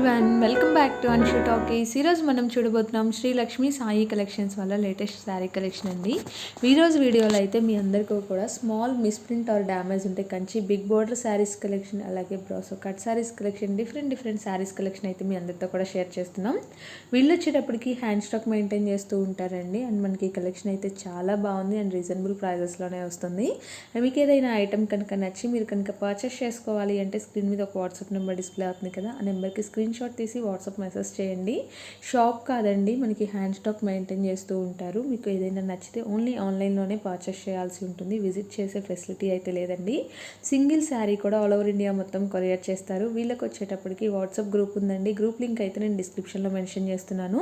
Everyone, welcome back to Anshu talkies. ఈరోజు మనం చూడబోతున్నాం శ్రీ లక్ష్మీ సాయి కలెక్షన్స్ వల్ల లేటెస్ట్ శారీ కలెక్షన్ అండి. ఈరోజు వీడియోలో అయితే మీ అందరికీ కూడా స్మాల్ మిస్ప్రింట్ ఆర్ డ్యామేజ్ ఉంటే Kanchi big border saris collection, అలాగే brasso cut saris collection, different saris collection అయితే మీ అందరితో కూడా షేర్ చేస్తున్నాం. వీళ్ళు వచ్చేటప్పటికి హ్యాండ్ స్టాక్ మెయింటైన్ చేస్తూ ఉంటారండి. అండ్ మనకి కలెక్షన్ అయితే చాలా బాగుంది అండ్ రీజనబుల్ ప్రైజెస్లోనే వస్తుంది. మీకు ఏదైనా ఐటమ్ కనుక నచ్చి మీరు కనుక పర్చేస్ చేసుకోవాలి అంటే స్క్రీన్ మీద ఒక వాట్సాప్ నెంబర్ డిస్ప్లే అవుతుంది కదా, ఆ నెంబర్కి స్క్రీన్ షాట్ తీసి వాట్సాప్ మెసేజ్ చేయండి. షాప్ కాదండి, మనకి హ్యాండ్ స్టాక్ మెయింటైన్ చేస్తూ ఉంటారు. మీకు ఏదైనా నచ్చితే ఓన్లీ ఆన్లైన్లోనే పర్చేస్ చేయాల్సి ఉంటుంది, విజిట్ చేసే ఫెసిలిటీ అయితే లేదండి. సింగిల్ శారీ కూడా ఆల్ ఓవర్ ఇండియా మొత్తం కొరియర్ చేస్తారు. వీళ్ళకి వచ్చేటప్పటికి వాట్సాప్ గ్రూప్ ఉందండి. గ్రూప్ లింక్ అయితే నేను డిస్క్రిప్షన్లో మెన్షన్ చేస్తున్నాను.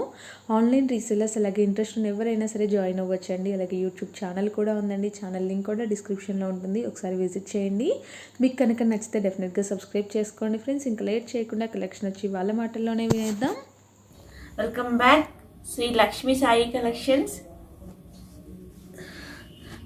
ఆన్లైన్ రీసెల్లర్స్ అలాగే ఇంట్రెస్ట్ ఉన్న ఎవరైనా సరే జాయిన్ అవ్వచ్చండి. అలాగే యూట్యూబ్ ఛానల్ కూడా ఉందండి. ఛానల్ లింక్ కూడా డిస్క్రిప్షన్లో ఉంటుంది, ఒకసారి విజిట్ చేయండి. మీకు కనుక నచ్చితే డెఫినెట్గా సబ్స్క్రైబ్ చేసుకోండి ఫ్రెండ్స్. ఇంకా లేట్ చేయకుండా కలెక్షన్ వచ్చి వాళ్ళ మాటల్లోనే వినేద్దాం. Welcome back Shri Lakshmi Sai collections.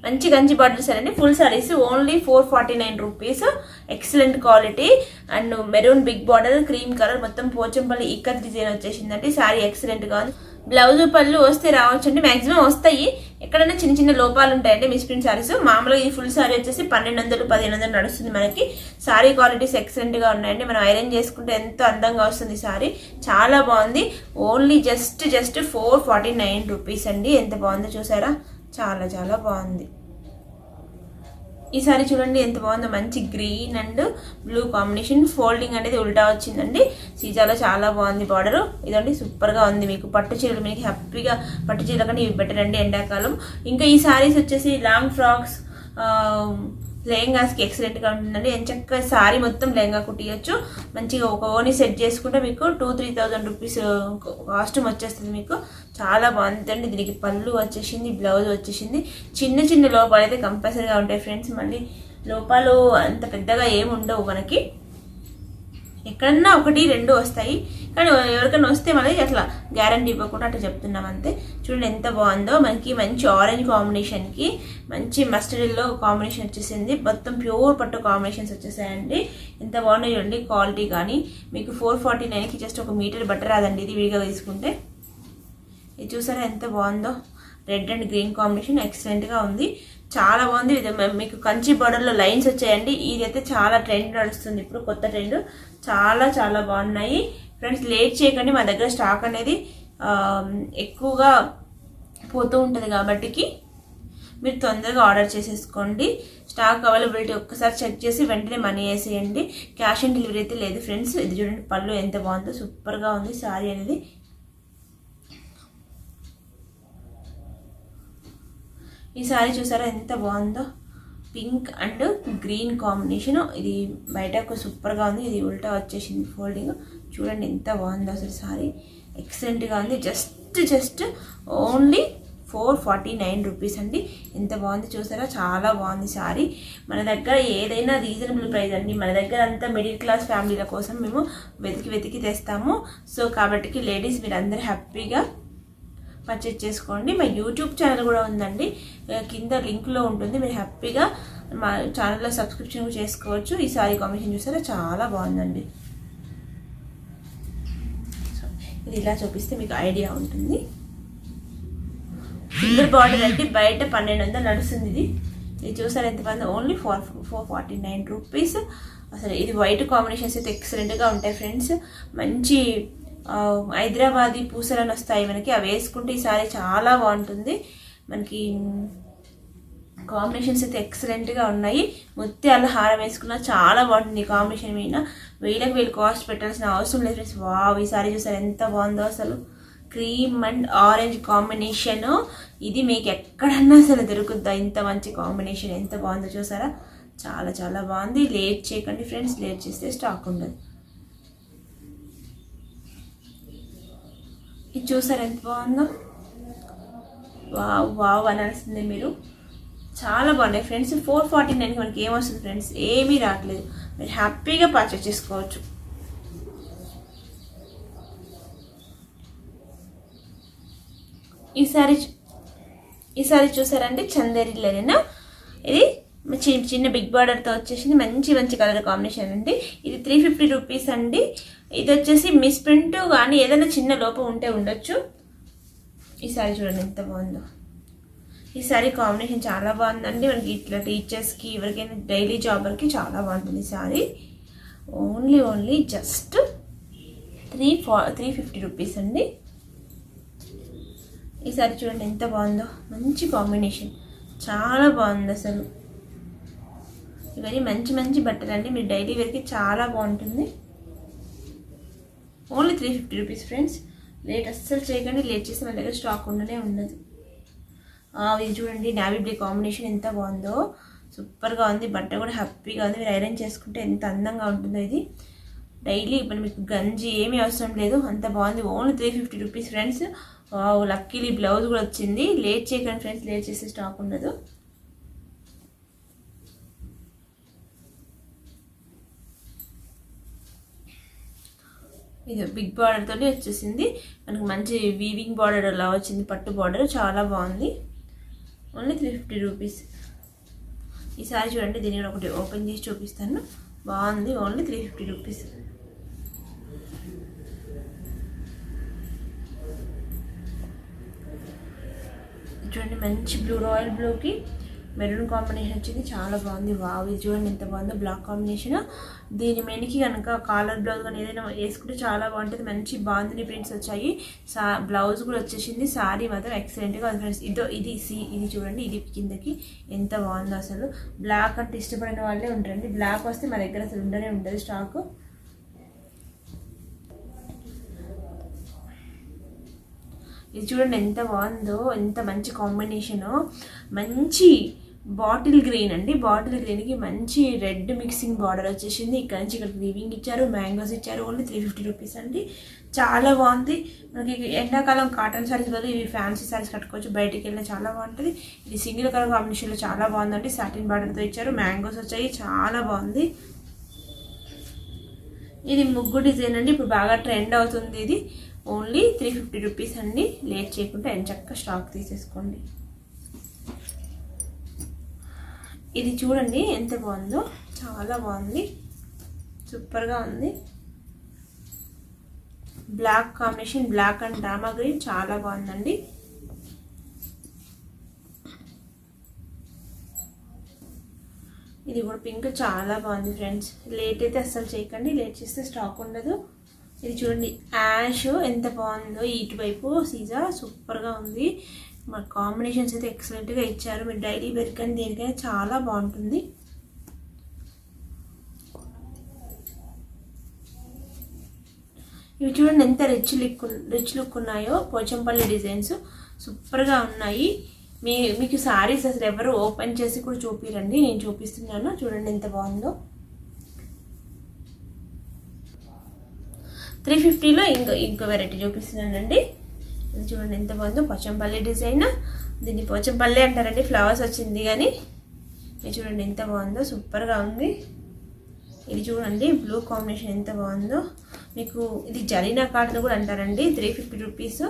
మంచి బార్డర్స్ అండి. Full saris only 449 rupees. Excellent quality and maroon big border, cream colour, మొత్తం పోచంపల్లి ఇక్కత్ డిజైన్ వచ్చేసిందండి. సారీ ఎక్సలెంట్గా ఉంది. బ్లౌజ్ పళ్ళు వస్తే రావచ్చండి, మాక్సిమం వస్తాయి. ఎక్కడైనా చిన్న లోపాలు ఉంటాయండి మిస్ప్రింట్ సారీస్. మామూలుగా ఈ ఫుల్ సారీ వచ్చేసి 1200-1500 నడుస్తుంది మనకి. సారీ క్వాలిటీస్ ఎక్సలెంట్గా ఉన్నాయండి. మనం ఐరన్ చేసుకుంటే ఎంతో అందంగా వస్తుంది సారీ. చాలా బాగుంది. ఓన్లీ జస్ట్ 449 రూపీస్ అండి. ఎంత బాగుందో చూసారా, చాలా బాగుంది. ఈ సారీ చూడండి ఎంత బాగుందో, మంచి green and blue combination. Folding అనేది ఉల్టా వచ్చిందండి. సీజాలో చాలా బాగుంది బార్డర్. ఇదండి సూపర్గా ఉంది. మీకు పట్టు చీరలు మీకు హ్యాపీగా పట్టు చీరల కంటే ఇవి బెటర్ అండి ఎండాకాలం. ఇంకా ఈ సారీస్ వచ్చేసి లాంగ్ ఫ్రాక్స్, లెహంగాస్కి ఎక్సలెంట్గా ఉంటుందండి. ఎంచక్క సారీ మొత్తం లెహంగా కుట్టియచ్చు. మంచిగా ఒక ఓని సెట్ చేసుకుంటే మీకు 2,000-3,000 రూపీస్ కాస్ట్యూమ్ వచ్చేస్తుంది మీకు. చాలా బాగుందండి. దీనికి పళ్ళు వచ్చేసింది, బ్లౌజ్ వచ్చేసింది. చిన్న లోపాలు అయితే కంపల్సరీగా ఉంటాయి ఫ్రెండ్స్. మళ్ళీ లోపాలు అంత పెద్దగా ఏమి ఉండవు మనకి, ఎక్కడన్నా 1-2 వస్తాయి. కానీ ఎవరికైనా వస్తే మళ్ళీ అట్లా గ్యారంటీ ఇవ్వకుండా అట్లా చెప్తున్నాం అంతే. చూడండి ఎంత బాగుందో. మనకి మంచి ఆరెంజ్ కాంబినేషన్కి మంచి మస్టర్డ్లో కాంబినేషన్ వచ్చేసింది. మొత్తం ప్యూర్ పట్టు కాంబినేషన్స్ వచ్చేసాయండి. ఎంత బాగున్నాయి చూడండి. క్వాలిటీ కానీ మీకు 449కి జస్ట్ 1 మీటర్ బట్టర్ రాదండి ఇది విడిగా తీసుకుంటే. ఇది చూసారా ఎంత బాగుందో. రెడ్ అండ్ గ్రీన్ కాంబినేషన్ ఎక్సలెంట్గా ఉంది. చాలా బాగుంది. ఇది మీకు కంచి బార్డర్లో లైన్స్ వచ్చాయండి. ఇదైతే చాలా ట్రెండ్ నడుస్తుంది ఇప్పుడు, కొత్త ట్రెండ్. చాలా బాగున్నాయి ఫ్రెండ్స్. లేట్ చేయకండి, మా దగ్గర స్టాక్ అనేది ఎక్కువగా పోతూ ఉంటుంది కాబట్టికి మీరు తొందరగా ఆర్డర్ చేసేసుకోండి. స్టాక్ అవైలబిలిటీ ఒక్కసారి చెక్ చేసి వెంటనే మనీ వేసేయండి. క్యాష్ ఆన్ డెలివరీ అయితే లేదు ఫ్రెండ్స్. ఇది చూడండి పళ్ళు ఎంత బాగుందో, సూపర్గా ఉంది సారీ అనేది. ఈ సారీ చూసారా ఎంత బాగుందో. Pink and green combination. ఇది బయటకు సూపర్గా ఉంది. ఇది ఉల్టా వచ్చేసింది ఫోల్డింగ్. చూడండి ఎంత బాగుందో అసలు సారీ. ఎక్సలెంట్గా ఉంది. జస్ట్ ఓన్లీ 449 రూపీస్ అండి. ఎంత బాగుంది చూసారా, చాలా బాగుంది సారీ. మన దగ్గర ఏదైనా రీజనబుల్ ప్రైస్ అండి. మన దగ్గర అంతా మిడిల్ క్లాస్ ఫ్యామిలీల కోసం మేము వెతికి తెస్తాము. సో కాబట్టి లేడీస్ మీరు అందరూ హ్యాపీగా పర్చేజ్ చేసుకోండి. మా యూట్యూబ్ ఛానల్ కూడా ఉందండి, కింద లింక్లో ఉంటుంది. మీరు హ్యాపీగా మా ఛానల్లో సబ్స్క్రిప్షన్ కూడా చేసుకోవచ్చు. ఈ సారీ కాంబినేషన్ చూసారా చాలా బాగుందండి. ఇది ఇలా చూపిస్తే మీకు ఐడియా ఉంటుంది. సిల్వర్ బార్డర్ అంటే బయట 1200 నడుస్తుంది. ఇది చూసారా ఎంత బాగుంది. Only 449 rupees. అసలు ఇది వైట్ కాంబినేషన్స్ అయితే ఎక్సలెంట్గా ఉంటాయి ఫ్రెండ్స్. మంచి హైదరాబాదీ పూసలని వస్తాయి మనకి, అవి వేసుకుంటే ఈ సారీ చాలా బాగుంటుంది. మనకి కాంబినేషన్స్ అయితే ఎక్సలెంట్గా ఉన్నాయి. ముత్యాల హారం వేసుకున్నా చాలా బాగుంటుంది. ఈ కాంబినేషన్ మీద 1000 కాస్ట్ పెట్టాల్సిన అవసరం లేదు ఫ్రెండ్స్. వావ్, ఈ సారీ చూసారు ఎంత బాగుందో అసలు. Cream and orange combination. ఇది మీకు ఎక్కడన్నా అసలు దొరుకుద్దా ఇంత మంచి కాంబినేషన్. ఎంత బాగుందో చూసారా, చాలా బాగుంది. లేట్ చేయకండి ఫ్రెండ్స్, లేట్ చేస్తే స్టాక్ ఉండదు. ఇది చూసారు ఎంత బాగుందో. వావ్ అనాల్సిందే మీరు. చాలా బాగున్నాయి ఫ్రెండ్స్. 449కి మనకి ఏమొస్తుంది ఫ్రెండ్స్, ఏమీ రావట్లేదు. మీరు హ్యాపీగా పర్చేస్ చేసుకోవచ్చు. ఈ సారీ చూసారంటే చందేరి లెనిన్. ఇది చిన్న బిగ్ బార్డర్తో వచ్చేసింది. మంచి కలర్ కాంబినేషన్ అండి. ఇది 350 రూపీస్ అండి. ఇది వచ్చేసి మిస్ ప్రింట్ కానీ ఏదైనా చిన్న లోపం ఉంటే ఉండొచ్చు. ఈ సారీ చూడండి ఎంత బాగుందో. ఈ సారీ కాంబినేషన్ చాలా బాగుందండి. మనకి ఇట్లా టీచర్స్కి ఎవరికైనా డైలీ జాబర్కి చాలా బాగుంటుంది ఈ సారీ. ఓన్లీ జస్ట్ 350 రూపీస్ అండి. ఈ సారీ చూడండి ఎంత బాగుందో. మంచి కాంబినేషన్, చాలా బాగుంది అసలు. ఇవన్నీ మంచి బట్టలు అండి, మీరు డైలీ వేర్కి చాలా బాగుంటుంది. Only 350 rupees friends. లేట్ అస్సలు చేయకండి, లేట్ చేస్తే మన దగ్గర స్టాక్ ఉండనే ఉండదు. ఇది చూడండి నావీ బ్లూ కాంబినేషన్ ఎంత బాగుందో, సూపర్గా ఉంది. బట్ట కూడా హ్యాపీగా ఉంది. మీరు ఐరన్ చేసుకుంటే ఎంత అందంగా ఉంటుందో. ఇది డైలీ ఇప్పుడు మీకు గంజి ఏమీ అవసరం లేదు, అంత బాగుంది. Only 350 rupees friends. Luckily blouse కూడా వచ్చింది. లేట్ చేయకండి ఫ్రెండ్స్, లేట్ చేస్తే స్టాక్ ఉండదు. ఇది బిగ్ బార్డర్ తోటి వచ్చేసింది మనకు. మంచి వీవింగ్ బార్డర్ అలా వచ్చింది, పట్టు బార్డర్ చాలా బాగుంది. Only 350 rupees. ఈసారి చూడండి, దీన్ని ఒకటి ఓపెన్ చేసి చూపిస్తాను. బాగుంది. Only 350 rupees. చూడండి మంచి బ్లూ, రాయల్ బ్లూకి మెరూన్ కాంబినేషన్ వచ్చింది, చాలా బాగుంది. వావ్, ఇది చూడండి ఎంత బాగుందో బ్లాక్ కాంబినేషన్. దీని మెనికి కనుక కాలర్ బ్లౌజ్ కానీ ఏదైనా వేసుకుంటే చాలా బాగుంటుంది. మంచి బాందిని ప్రింట్స్ వచ్చాయి. బ్లౌజ్ కూడా వచ్చేసింది. సారీ మాత్రం ఎక్సలెంట్గా ఉంది ఫ్రెండ్స్. ఇది చూడండి, ఇది కిందకి ఎంత బాగుందో అసలు. బ్లాక్ అంటే ఇష్టపడిన వాళ్ళే ఉంటారండి. బ్లాక్ వస్తే మా దగ్గర అసలు ఉండనే ఉంటుంది స్టాక్. ఇది చూడండి ఎంత బాగుందో, ఎంత మంచి కాంబినేషను. మంచి బాటిల్ గ్రీన్ అండి. బాటిల్ గ్రీన్కి మంచి రెడ్ మిక్సింగ్ బార్డర్ వచ్చేసింది. ఇక్కడ నుంచి ఇక్కడ వీవింగ్ ఇచ్చారు, మ్యాంగోస్ ఇచ్చారు. ఓన్లీ 350 రూపీస్ అండి. చాలా బాగుంది. మనకి ఎండాకాలం కాటన్ సారీస్ బదులు ఇవి ఫ్యాన్సీ సారీస్ కట్టుకోవచ్చు, బయటికి వెళ్ళినా చాలా బాగుంటుంది. ఇది సింగిల్ కలర్ కాంబినేషన్లో చాలా బాగుందండి. సాటిన్ బార్డర్తో ఇచ్చారు, మ్యాంగోస్ వచ్చాయి, చాలా బాగుంది. ఇది ముగ్గు డిజైన్ అండి, ఇప్పుడు బాగా ట్రెండ్ అవుతుంది. ఇది ఓన్లీ 350 రూపీస్ అండి. లేట్ చేయకుండా ఎంచక్క స్టాక్ తీసేసుకోండి. ఇది చూడండి ఎంత బాగుందో, చాలా బాగుంది, సూపర్గా ఉంది. బ్లాక్ కాంబినేషన్, బ్లాక్ అండ్ డ్రామా గ్రీన్ చాలా బాగుందండి. ఇది కూడా పింక్ చాలా బాగుంది ఫ్రెండ్స్. లేట్ అయితే అస్సలు చేయకండి, లేట్ చేస్తే స్టాక్ ఉండదు. ఇది చూడండి యాష్ ఎంత బాగుందో. ఇటువైపు సీజా సూపర్గా ఉంది. మా కాంబినేషన్స్ అయితే ఎక్సలెంట్గా ఇచ్చారు. మీరు డైలీ వేర్ కానీ దేనికైనా చాలా బాగుంటుంది. ఇవి చూడండి ఎంత రిచ్ లుక్ ఉన్నాయో. పోచంపల్లి డిజైన్స్ సూపర్గా ఉన్నాయి. మీకు సారీస్ అసలు ఎవరు ఓపెన్ చేసి కూడా చూపిరండి, నేను చూపిస్తున్నాను. చూడండి ఎంత బాగుందో. 350లో ఇంకో వెరైటీ చూపిస్తున్నానండి. ఇది చూడండి ఎంత బాగుందో. పోచంపల్లి డిజైన్. దీన్ని పోచంపల్లి అంటారండి, ఫ్లవర్స్ వచ్చింది కానీ. ఇది చూడండి ఎంత బాగుందో, సూపర్గా ఉంది. ఇది చూడండి బ్లూ కాంబినేషన్ ఎంత బాగుందో. మీకు ఇది జరీనా కాటన్ కూడా అంటారండి. 350 రూపీస్.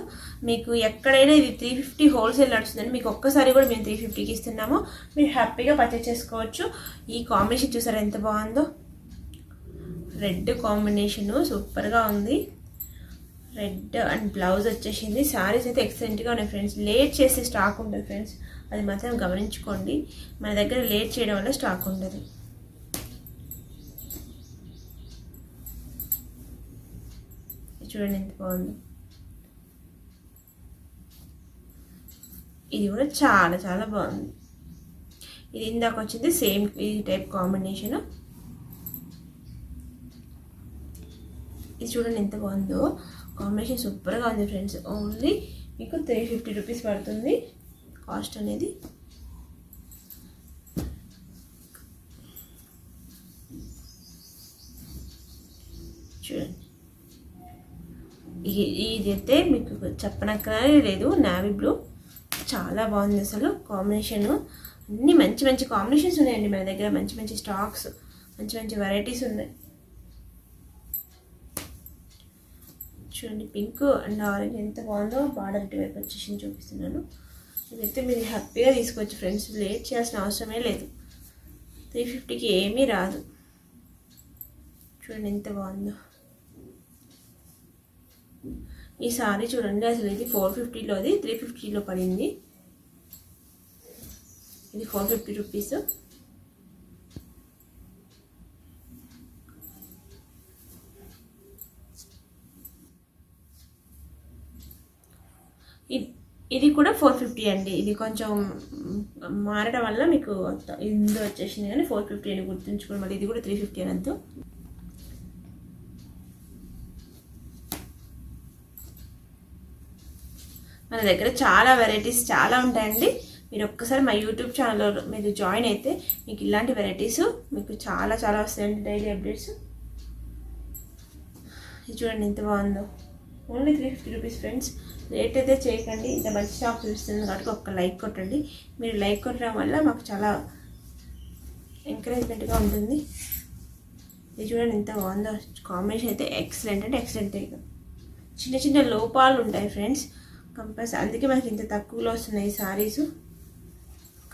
మీకు ఎక్కడైనా ఇది 350 హోల్సేల్ నడుస్తుందండి. మీకు ఒక్కసారి కూడా మేము 350కి ఇస్తున్నాము. మీరు హ్యాపీగా పర్చేస్ చేసుకోవచ్చు. ఈ కాంబినేషన్ చూసారా ఎంత బాగుందో. రెడ్ కాంబినేషను సూపర్గా ఉంది. రెడ్ అండ్ బ్లౌజ్ వచ్చేసింది. శారీస్ అయితే ఎక్సలెంట్గా ఉన్నాయి ఫ్రెండ్స్. లేట్ చేస్తే స్టాక్ ఉండదు ఫ్రెండ్స్, అది మాత్రం గమనించుకోండి. మన దగ్గర లేట్ చేయడం వల్ల స్టాక్ ఉండదు. చూడండి ఎంత బాగుంది. ఇది కూడా చాలా చాలా బాగుంది. ఇది ఇందాక వచ్చింది సేమ్ ఈ టైప్ కాంబినేషన్. ఇది చూడండి ఎంత బాగుందో. కాంబినేషన్ సూపర్గా ఉంది ఫ్రెండ్స్. ఓన్లీ మీకు 350 రూపీస్ పడుతుంది కాస్ట్ అనేది. చూడండి ఇదైతే మీకు చెప్పనక్కనే లేదు. నావీ బ్లూ చాలా బాగుంది అసలు. కాంబినేషను అన్నీ మంచి మంచి కాంబినేషన్స్ ఉన్నాయండి మన దగ్గర. మంచి మంచి స్టాక్స్, మంచి మంచి వెరైటీస్ ఉన్నాయి. చూడండి పింక్ అండ్ ఆరెంజ్ ఎంత బాగుందో. బార్డర్ ఇటువైపు వచ్చేసి చూపిస్తున్నాను. ఇదైతే మీరు హ్యాపీగా తీసుకోవచ్చు ఫ్రెండ్స్. లేట్ చేయాల్సిన అవసరమే లేదు. 350కి ఏమీ రాదు. చూడండి ఎంత బాగుందో. ఈ సారీ చూడండి, అసలు ఇది 450లోది 350లో పడింది. ఇది 450 రూపీస్. ఇది కూడా 450 అండి. ఇది కొంచెం మారడం వల్ల మీకు ఇందులో వచ్చేసింది, కానీ 450 అని గుర్తుంచుకోండి. మళ్ళీ ఇది కూడా 350 అని అంతా. మన దగ్గర చాలా వెరైటీస్ చాలా ఉంటాయండి. మీరు ఒక్కసారి మా యూట్యూబ్ ఛానల్లో మీరు జాయిన్ అయితే మీకు ఇలాంటి వెరైటీస్ మీకు చాలా చాలా వస్తాయండి, డైలీ అప్డేట్స్. ఇది చూడండి ఎంత బాగుందో. Only 350 rupees friends. రేట్ అయితే చేయకండి, ఇంత మంచి షాప్ చూపిస్తుంది కాబట్టి ఒక్క లైక్ కొట్టండి. మీరు లైక్ కొట్టడం వల్ల మాకు చాలా ఎంకరేజ్మెంట్గా ఉంటుంది. ఇది చూడండి ఎంత బాగుందో. కాంబినేషన్ అయితే ఎక్సలెంట్ అంటే ఎక్సలెంట్. చిన్న చిన్న లోపాలు ఉంటాయి ఫ్రెండ్స్ కంపల్సరీ, అందుకే మనకి ఇంత తక్కువలో వస్తున్నాయి ఈ సారీస్.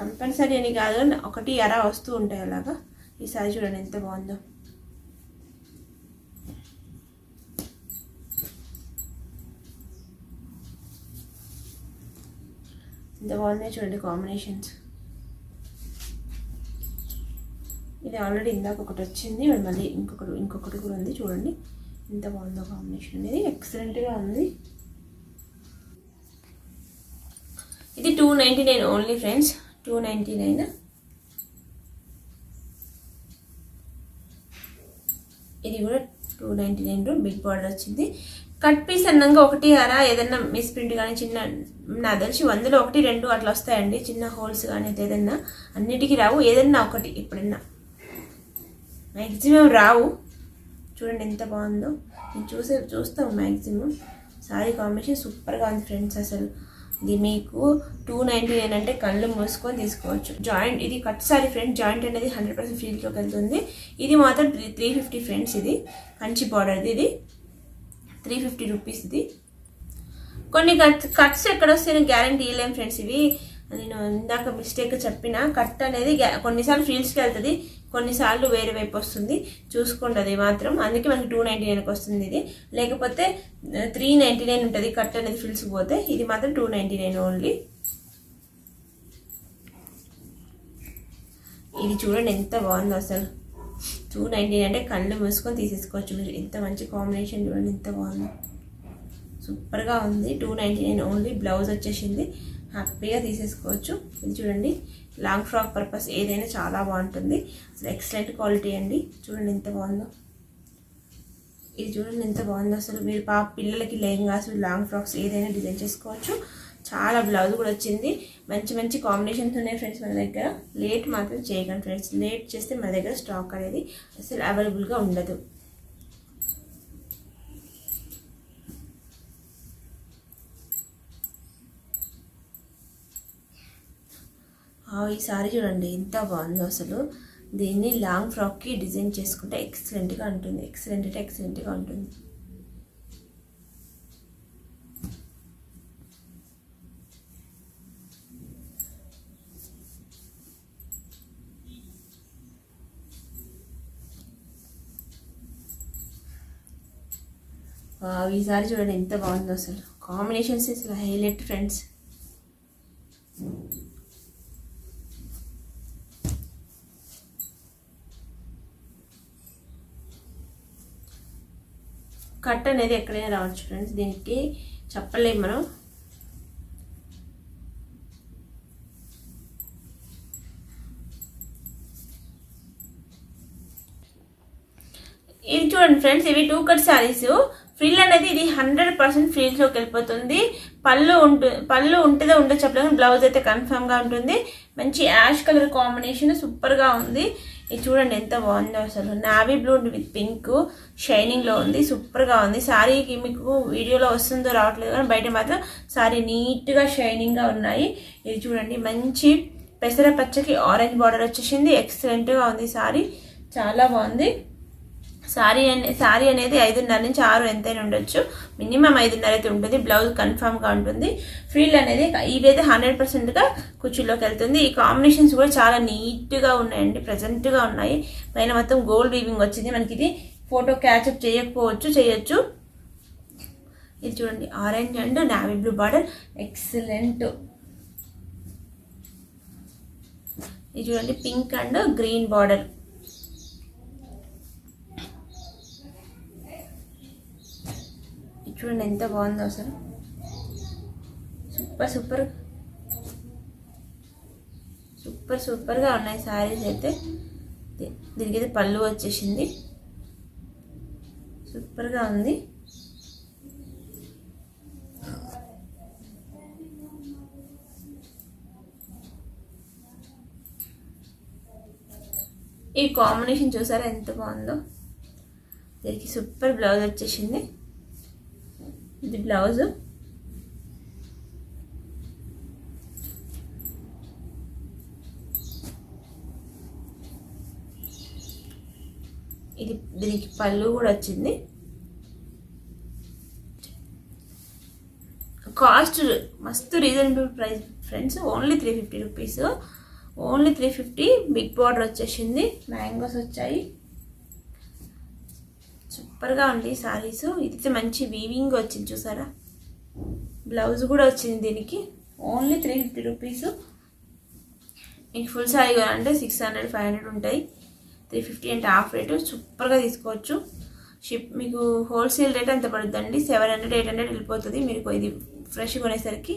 కంపల్సరీ అని కాదు, ఒకటి అరా వస్తూ ఉంటాయి అలాగా. ఈ సారీ చూడండి ఎంత బాగుందో. ఎంత బాగున్నాయి చూడండి కాంబినేషన్స్. ఇది ఆల్రెడీ ఇందాక ఒకటి వచ్చింది, మళ్ళీ ఇంకొకటి కూడా ఉంది. చూడండి ఎంత బాగుందో కాంబినేషన్ అనేది, ఎక్సలెంట్గా ఉంది. ఇది 299 ఓన్లీ ఫ్రెండ్స్, 299. ఇది కూడా 299 బిగ్ బార్డర్ వచ్చింది. కట్ పీస్ అన్నాక ఒకటి అరా ఏదన్నా మిస్ ప్రింట్ కానీ చిన్న, నాకు తెలిసి 100లో 1, 2 అట్లా వస్తాయండి చిన్న హోల్స్ కానీ. ఏదన్నా అన్నిటికీ రావు, ఏదన్నా ఒకటి ఎప్పుడన్నా, మ్యాక్సిమం రావు. చూడండి ఎంత బాగుందో. నేను చూస్తాం మ్యాక్సిమం. సారీ కాంబినేషన్ సూపర్గా ఉంది ఫ్రెండ్స్. అసలు ఇది మీకు 299 అంటే కళ్ళు మూసుకొని తీసుకోవచ్చు. జాయింట్ ఇది కట్ సారీ ఫ్రెండ్స్, జాయింట్ అనేది 100% ఫీల్డ్లోకి వెళ్తుంది. ఇది మాత్రం 350 ఫ్రెండ్స్. ఇది కంచి బార్డర్ది, ఇది 350 రూపీస్. ఇది కొన్ని కట్స్ ఎక్కడ వస్తే గ్యారంటీ ఇవ్వలేం ఫ్రెండ్స్. ఇవి నేను ఇందాక మిస్టేక్ చెప్పిన, కట్ అనేది కొన్నిసార్లు ఫీల్డ్స్కి వెళ్తుంది, కొన్నిసార్లు వేరే వైపు వస్తుంది, చూసుకోండి అది మాత్రం. అందుకే మనకి 299కి వస్తుంది ఇది. లేకపోతే 399 ఉంటుంది కట్ అనేది ఫీల్డ్స్కి పోతే. ఇది మాత్రం 299 ఓన్లీ. ఇది చూడండి ఎంత బాగుందో అసలు. 299 అంటే కళ్ళు మూసుకొని తీసేసుకోవచ్చు మీరు. ఎంత మంచి కాంబినేషన్ చూడండి ఎంత బాగుందో, సూపర్గా ఉంది. 299 ఓన్లీ. బ్లౌజ్ వచ్చేసింది, హ్యాపీగా తీసేసుకోవచ్చు. ఇది చూడండి లాంగ్ ఫ్రాక్ పర్పస్ ఏదైనా చాలా బాగుంటుంది. అసలు ఎక్సలెంట్ క్వాలిటీ అండి. చూడండి ఎంత బాగుందో. ఇది చూడండి ఎంత బాగుందో అసలు. మీరు పిల్లలకి లెహంగాస్, లాంగ్ ఫ్రాక్స్ ఏదైనా డిజైన్ చేసుకోవచ్చు. చాలా బ్లౌజ్ కూడా వచ్చింది. మంచి మంచి కాంబినేషన్స్ ఉన్నాయి ఫ్రెండ్స్ మన దగ్గర. లేట్ మాత్రం చేయకండి ఫ్రెండ్స్. లేట్ చేస్తే మన దగ్గర స్టాక్ అనేది అసలు అవైలబుల్గా ఉండదు. ఈ సారీ చూడండి ఎంత బాగుందో అసలు. దీన్ని లాంగ్ ఫ్రాక్కి డిజైన్ చేసుకుంటే ఎక్సలెంట్గా ఉంటుంది. ఎక్సలెంట్ అంటే ఎక్సలెంట్గా ఉంటుంది. ఈ సారీ చూడండి ఎంత బాగుందో అసలు. కాంబినేషన్స్ అసలు హైలైట్ ఫ్రెండ్స్. కట్ అనేది ఎక్కడైనా రావచ్చు ఫ్రెండ్స్, దీనికి చెప్పలేము మనం. ఇది చూడండి ఫ్రెండ్స్, ఇవి 2 కట్ శారీస్. ఫ్రిల్ అనేది ఇది 100% ఫ్రిల్స్లోకి వెళ్ళిపోతుంది. పళ్ళు ఉంటుందో ఉండో చెప్పలేదు, బ్లౌజ్ అయితే కన్ఫర్మ్గా ఉంటుంది. మంచి యాష్ కలర్ కాంబినేషన్ సూపర్గా ఉంది. ఇది చూడండి ఎంత బాగుందో అసలు. నావీ బ్లూ విత్ పింక్ షైనింగ్లో ఉంది, సూపర్గా ఉంది. శారీకి మీకు వీడియోలో వస్తుందో రావట్లేదు కానీ బయట మాత్రం శారీ నీట్గా షైనింగ్గా ఉన్నాయి. ఇది చూడండి మంచి పెసర పచ్చకి ఆరెంజ్ బార్డర్ వచ్చేసింది. ఎక్సలెంట్గా ఉంది శారీ, చాలా బాగుంది. శారీ అనేది 5.5 నుంచి 6 ఎంతైనా ఉండొచ్చు. మినిమం 5.5 అయితే ఉంటుంది. బ్లౌజ్ కన్ఫర్మ్గా ఉంటుంది. ఫ్రిల్ అనేది ఇవైతే 100%గా కుర్చీలోకి వెళ్తుంది. ఈ కాంబినేషన్స్ కూడా చాలా నీట్గా ఉన్నాయండి, ప్రజెంట్గా ఉన్నాయి. పైన మొత్తం గోల్డ్ వీవింగ్ వచ్చింది. మనకి ఇది ఫోటో క్యాచప్ చేయకపోవచ్చు, చేయొచ్చు. ఇది చూడండి orange and navy blue border excellent. ఇది చూడండి పింక్ అండ్ గ్రీన్ బార్డర్. ఇది చూడండి ఎంత బాగుందో అసలు, సూపర్ సూపర్ సూపర్ సూపర్గా ఉన్నాయి శారీస్ అయితే. దీనికైతే పళ్ళు వచ్చేసింది, సూపర్గా ఉంది. ఈ కాంబినేషన్ చూసారా ఎంత బాగుందో. దీనికి సూపర్ బ్లౌజ్ వచ్చేసింది. ఇది బ్లౌజ్. ఇది దీనికి పళ్ళు కూడా వచ్చింది. కాస్ట్ మస్తు reasonable price friends, only 350 rupees, only 350. Big border వచ్చేసింది, మ్యాంగోస్ వచ్చాయి, సూపర్గా ఉంది సారీస్. ఇది మంచి వీవింగ్ వచ్చింది చూసారా, బ్లౌజ్ కూడా వచ్చింది దీనికి. Only 350 rupees. మీకు ఫుల్ సారీ అంటే 600 500 ఉంటాయి. 350 అంటే హాఫ్ రేటు, సూపర్గా తీసుకోవచ్చు. షిప్ మీకు హోల్సేల్ రేట్ అంత పడుతుందండి, 700 800 వెళ్ళిపోతుంది మీరు ఇది ఫ్రెష్ కొనేసరికి.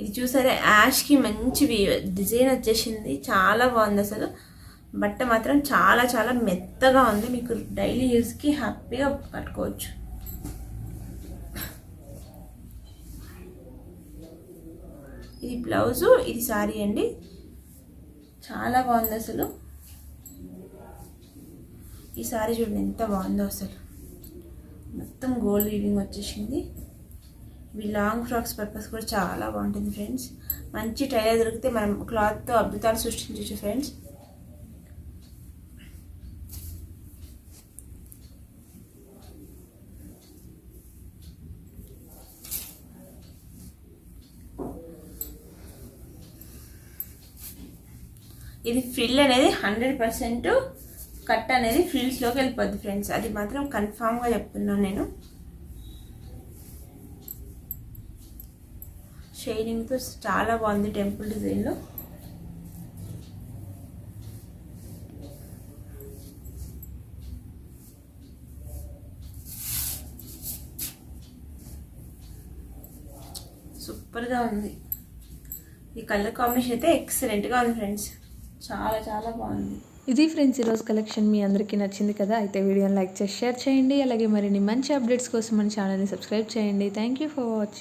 ఇది చూసారా యాష్కి మంచి డిజైన్ వచ్చేసింది, చాలా బాగుంది అసలు. బట్ట మాత్రం చాలా చాలా మెత్తగా ఉంది, మీకు డైలీ యూస్కి హ్యాపీగా కట్టుకోవచ్చు. ఇది బ్లౌజు, ఇది సారీ అండి, చాలా బాగుంది అసలు. ఈ సారీ చూడండి ఎంత బాగుందో అసలు, మొత్తం గోల్డ్ వీవింగ్ వచ్చేసింది. ఇవి లాంగ్ ఫ్రాక్స్ పర్పస్ కూడా చాలా బాగుంటుంది ఫ్రెండ్స్. మంచి టైలర్ దొరికితే మనం క్లాత్తో అద్భుతాలు సృష్టించవచ్చు ఫ్రెండ్స్. ఇది ఫ్రిల్ అనేది 100% కట్ అనేది ఫ్రిల్స్లోకి వెళ్ళిపోద్ది ఫ్రెండ్స్, అది మాత్రం కన్ఫామ్గా చెప్తున్నాను నేను. షైనింగ్తో చాలా బాగుంది టెంపుల్ డిజైన్లో. సూపర్గా ఉంది. ఈ కలర్ కాంబినేషన్ అయితే ఎక్సలెంట్గా ఉంది ఫ్రెండ్స్, చాలా చాలా బాగుంది. ఇది ఫ్రెండ్స్ ఈరోజు కలెక్షన్. మీ అందరికీ నచ్చింది కదా, అయితే వీడియోని లైక్ చేసి షేర్ చేయండి. అలాగే మరిన్ని మంచి అప్డేట్స్ కోసం మన ఛానల్ని సబ్స్క్రైబ్ చేయండి. Thank you for watching.